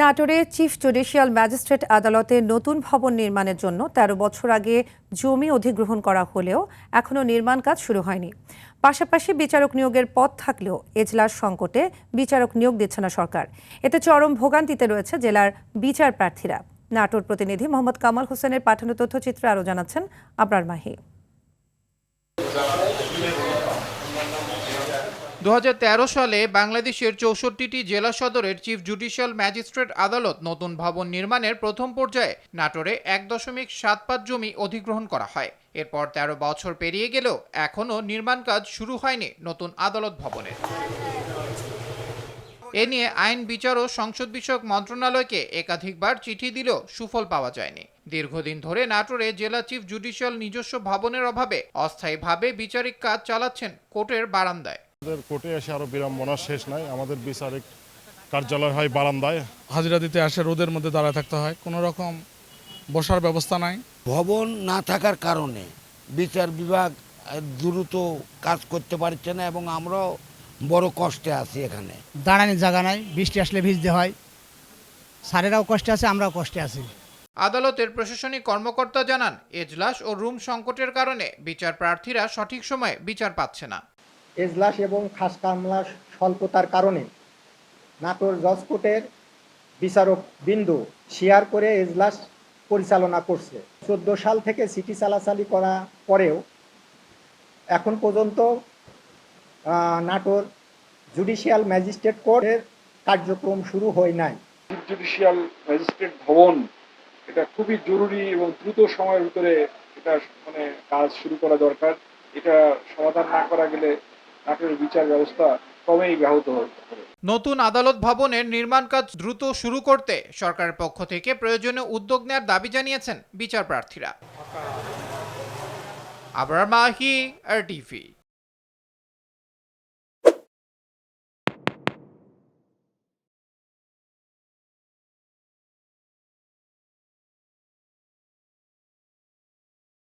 নাটোরে chief judicial magistrate আদালতে নতুন ভবন নির্মাণের জন্য ১৩ বছর আগে জমি অধিগ্রহণ করা হলেও এখনও নির্মাণ কাজ শুরু হয়নি। পাশাপাশি বিচারক নিয়োগের পথ থাকলেও এজলাস সংকটে বিচারক নিয়োগ দিচ্ছে না সরকার। এতে চরম ভোগান্তিতে রয়েছে জেলার বিচার প্রার্থীরা। নাটোর প্রতিনিধি মোহাম্মদ কামাল হোসেনের পাঠানো তথ্যচিত্রে আরও জানাচ্ছেন আবরার মাহি। ২০১৩ সালে বাংলাদেশের ৬৪টি জেলা সদরের চিফ জুডিশিয়াল ম্যাজিস্ট্রেট আদালত নতুন ভবন নির্মাণের প্রথম পর্যায়ে নাটোরে ১.৭৫ জমি অধিগ্রহণ করা হয়। এরপর ১৩ বছর পেরিয়ে গেলেও এখনও নির্মাণ কাজ শুরু হয়নি নতুন আদালত ভবনের। এ নিয়ে আইন, বিচার ও সংসদ বিষয়ক মন্ত্রণালয়কে একাধিকবার চিঠি দিলেও সুফল পাওয়া যায়নি। দীর্ঘদিন ধরে নাটোরে জেলা চিফ জুডিশিয়াল নিজস্ব ভবনের অভাবে অস্থায়ীভাবে বিচারিক কাজ চালাচ্ছেন কোর্টের বারান্দায়। আমাদের কোর্টে এসে আরো বিড়ম্বনা শেষ নাই। আমাদের বিচারিক কার্যালয় হয় বারান্দায়। হাজিরা দিতে আসে, রোদের মধ্যে দাঁড়ায় থাকতে হয়, কোনো রকম বসার ব্যবস্থা নাই। ভবন না থাকার কারণে বিচার বিভাগ দ্রুত কাজ করতে পারছে না এবং আমরাও বড় কষ্টে আছি। এখানে দাঁড়ানোর জায়গা নাই, বৃষ্টি আসলে ভিজতে হয়, স্যারেরাও কষ্টে আছে, আমরাও কষ্টে আছি। আদালতের প্রশাসনিক কর্মকর্তা জানান, এজলাস ও রুম সংকটের কারণে বিচার প্রার্থীরা সঠিক সময়ে বিচার পাচ্ছে না। এজলাস এবং খাস কামলা স্বল্পতার কারণে নাটোর জজ কোর্টের বিচারক বিন্দু শেয়ার করে এজলাস পরিচালনা করছে। 14 সাল থেকে সিটি চালাচালি করা পরেও এখন পর্যন্ত নাটোর জুডিশিয়াল ম্যাজিস্ট্রেট কোর্টের কার্যক্রম শুরু হয় নাই। জুডিশিয়াল ম্যাজিস্ট্রেট ভবন এটা খুবই জরুরি এবং দ্রুত সময়ের ভিতরে এটা কাজ শুরু করা দরকার। এটা সমাধান না করা গেলে নাটোরের বিচার ব্যবস্থা ক্রমেই ব্যাহত হবে। নতুন আদালত ভবনের নির্মাণ কাজ দ্রুত শুরু করতে সরকারের পক্ষ থেকে প্রয়োজনীয় উদ্যোগ নেওয়ার দাবি জানিয়েছেন বিচার প্রার্থীরা। আবরার মাহি, RTV।